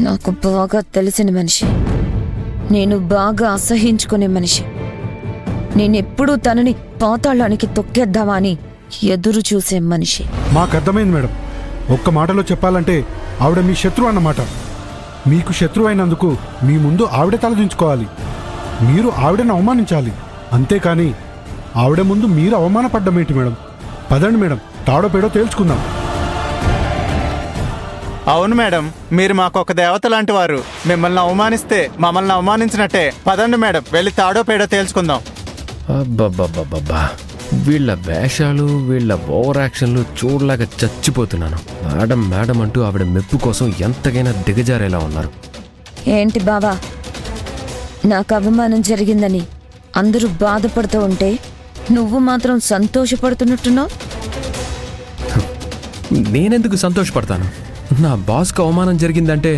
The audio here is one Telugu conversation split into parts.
నాకు బాగా తెలిసిన మనిషి, నేను బాగా అసహించుకునే మనిషి. నేనెప్పుడూ తనని పాతాళానికి తొక్కేద్దామా అని ఎదురు చూసే మనిషి. మాకర్థమైంది మేడం. ఒక్క మాటలో చెప్పాలంటే ఆవిడ మీ శత్రువు అన్నమాట. మీకు శత్రువు అయినందుకు మీ ముందు ఆవిడ తలదించుకోవాలి. మీరు ఆవిడను అవమానించాలి. అంతేకాని ఆవిడ ముందు మీరు అవమానపడ్డమేంటి మేడం? పదండి మేడం, తాడో పేడో తేల్చుకుందాం. అవును మేడం, మీరు మాకొక దేవత లాంటి వారు. మిమ్మల్ని అవమానిస్తే మమ్మల్ని అవమానించినట్టే. పదండి మేడం, వెళ్ళి తాడో పేడో తేల్చుకుందాం. అబ్బబ్బబ్బబ్బబ్బా, వీళ్ళ వేషాలు, వీళ్ళ ఓవర్ యాక్షన్లు చూడలాగా చచ్చిపోతున్నాను. మేడం మేడం అంటూ ఆవిడ మెప్పు కోసం ఎంతకైనా దిగజారేలా ఉన్నారు. ఏంటి బావా, నాకు అవమానం జరిగిందని అందరూ బాధపడుతూ ఉంటే నువ్వు మాత్రం సంతోషపడుతున్నట్టున్నావు. నేనెందుకు సంతోషపడతాను? నా బాస్కు అవమానం జరిగిందంటే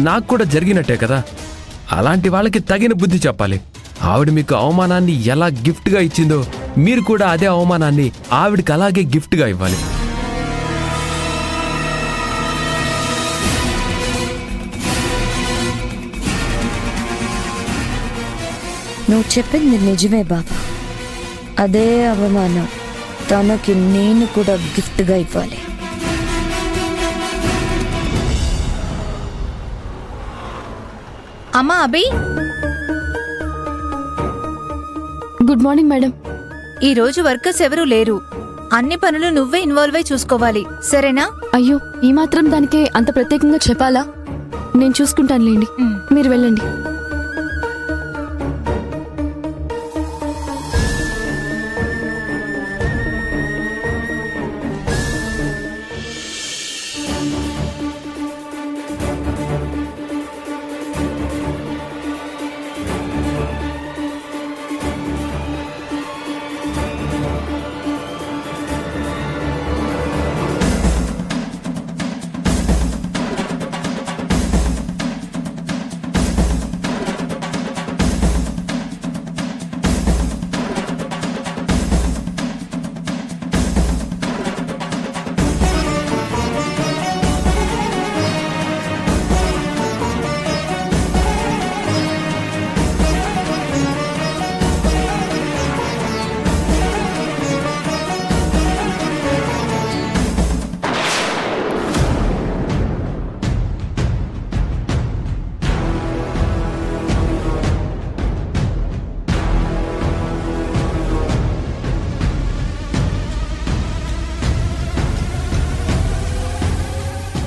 నాకు కూడా జరిగినట్టే కదా. అలాంటి వాళ్ళకి తగిన బుద్ధి చెప్పాలి. ఆవిడ మీకు అవమానాన్ని ఎలా గిఫ్ట్గా ఇచ్చిందో మీరు కూడా అదే అవమానాన్ని ఆవిడకి అలాగే గిఫ్ట్గా ఇవ్వాలి. నువ్వు చెప్పింది నిజమే బాబా. అదే అవమానం తనకి నేను కూడా గిఫ్ట్గా ఇవ్వాలి. అమ్మా అభి, గుడ్ మార్నింగ్ మేడం. ఈ రోజు వర్కర్స్ ఎవరూ లేరు. అన్ని పనులు నువ్వే ఇన్వాల్వ్ అయి చూసుకోవాలి, సరేనా? అయ్యో, ఈ మాత్రం దానికే అంత ప్రత్యేకంగా చెప్పాలా? నేను చూసుకుంటానులేండి, మీరు వెళ్ళండి.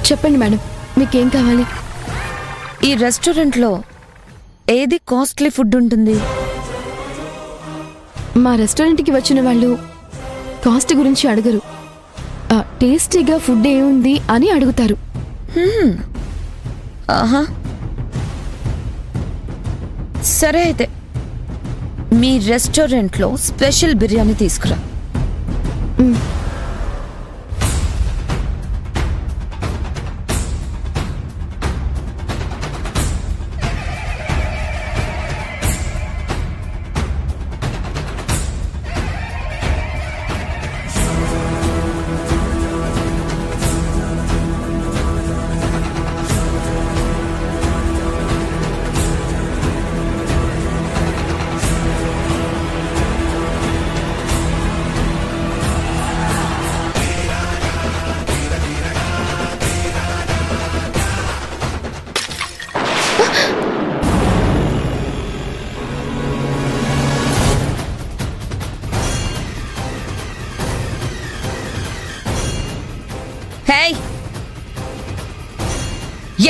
చెప్పండి మేడం, మీకేం కావాలి? ఈ రెస్టారెంట్లో ఏది కాస్ట్లీ ఫుడ్ ఉంటుంది? మా రెస్టారెంట్కి వచ్చిన వాళ్ళు కాస్ట్ గురించి అడగరు, టేస్టీగా ఫుడ్ ఏముంది అని అడుగుతారు. ఆహా, సరే అయితే మీ రెస్టారెంట్లో స్పెషల్ బిర్యానీ తీసుకురా.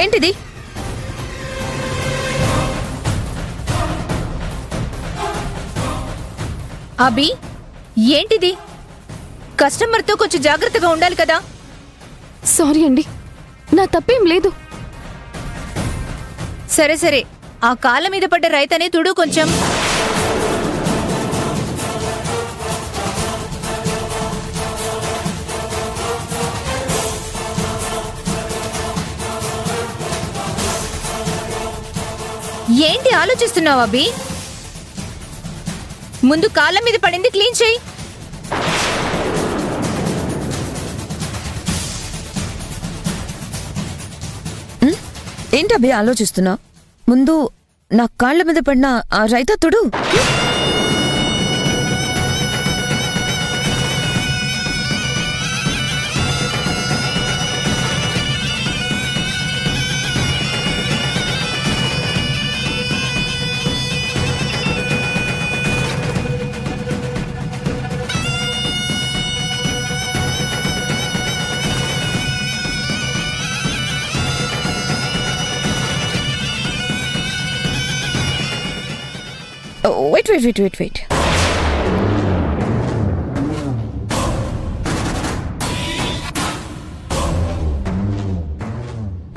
ఏంటిది? అభి, ఏంటిది? కస్టమర్తో కొంచెం జాగ్రత్తగా ఉండాలి కదా. సారీ అండి, నా తప్పేం లేదు. సరే సరే, ఆ కాళ్ళ మీద పడ్డ రైతనే తుడు కొంచెం. ఏంటి ఆలోచిస్తున్నావు అభి? ముందు కాళ్ళ మీద పడింది క్లీన్ చేయి. ఏంటబ్బి ఆలోచిస్తున్నా? ముందు నా కాళ్ళ మీద పడిన ఆ రైతా తుడు. వెయిట్.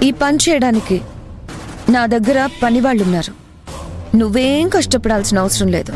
ఈ పని చేయడానికి నా దగ్గర పనివాళ్ళున్నారు. నువ్వేం కష్టపడాల్సిన అవసరం లేదు.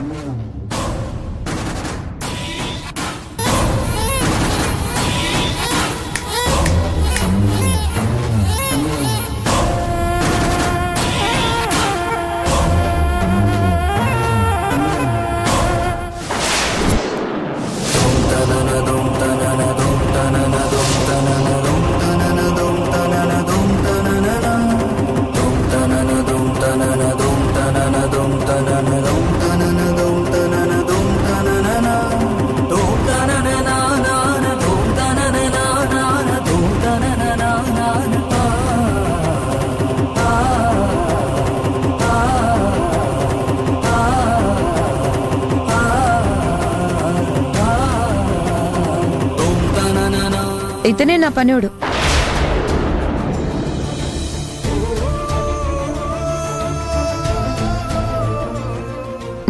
ఇతనే నా పనివాడు.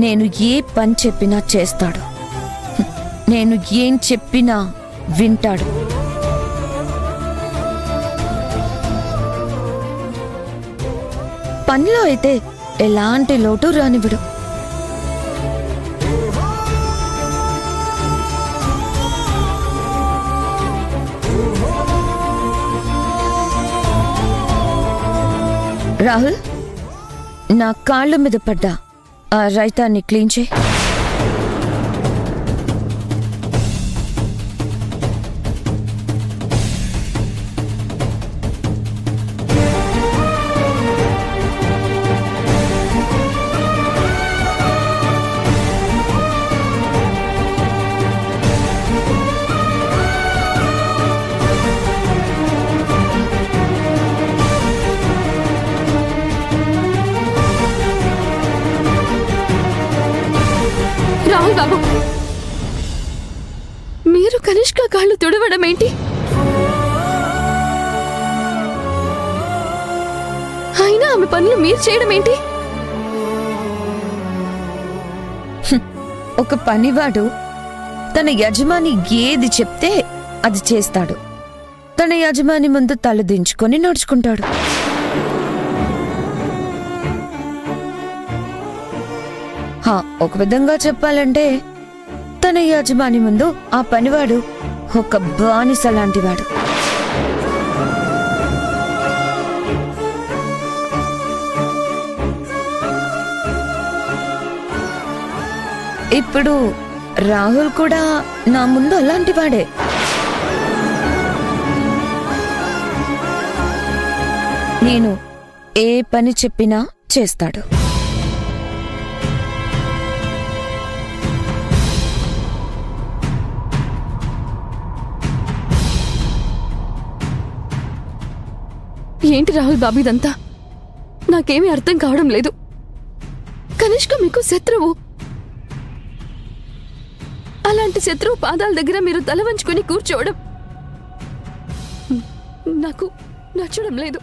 నేను ఏ పని చెప్పినా చేస్తాడు. నేను ఏం చెప్పినా వింటాడు. పనిలో అయితే ఎలాంటి లోటు రానివ్వడు. రాహుల్, నా కాళ్ళ మీద పడ్డా ఆ రైతాన్ని క్లీన్ చేయి. రాహుల్ బాబు, మీరు కనిష్క కాళ్ళు తుడవడం ఏంటి? అయినా ఆమె పనులు మీరు చేయడం ఏంటి? ఒక పనివాడు తన యజమాని ఏది చెప్తే అది చేస్తాడు. తన యజమాని ముందు తల దించుకొని నడుచుకుంటాడు. ఒక విధంగా చెప్పాలంటే తన యజమాని ముందు ఆ పనివాడు ఒక బానిస లాంటివాడు. ఇప్పుడు రాహుల్ కూడా నా ముందు అలాంటివాడే. నేను ఏ పని చెప్పినా చేస్తాడు. ఏంటి రాహుల్ బాబు ఇదంతా? నాకేమీ అర్థం కావడం లేదు. కనిష్క మీకు శత్రువు. అలాంటి శత్రువు పాదాల దగ్గర మీరు తల వంచుకొని కూర్చోవడం నాకు నచ్చడం లేదు.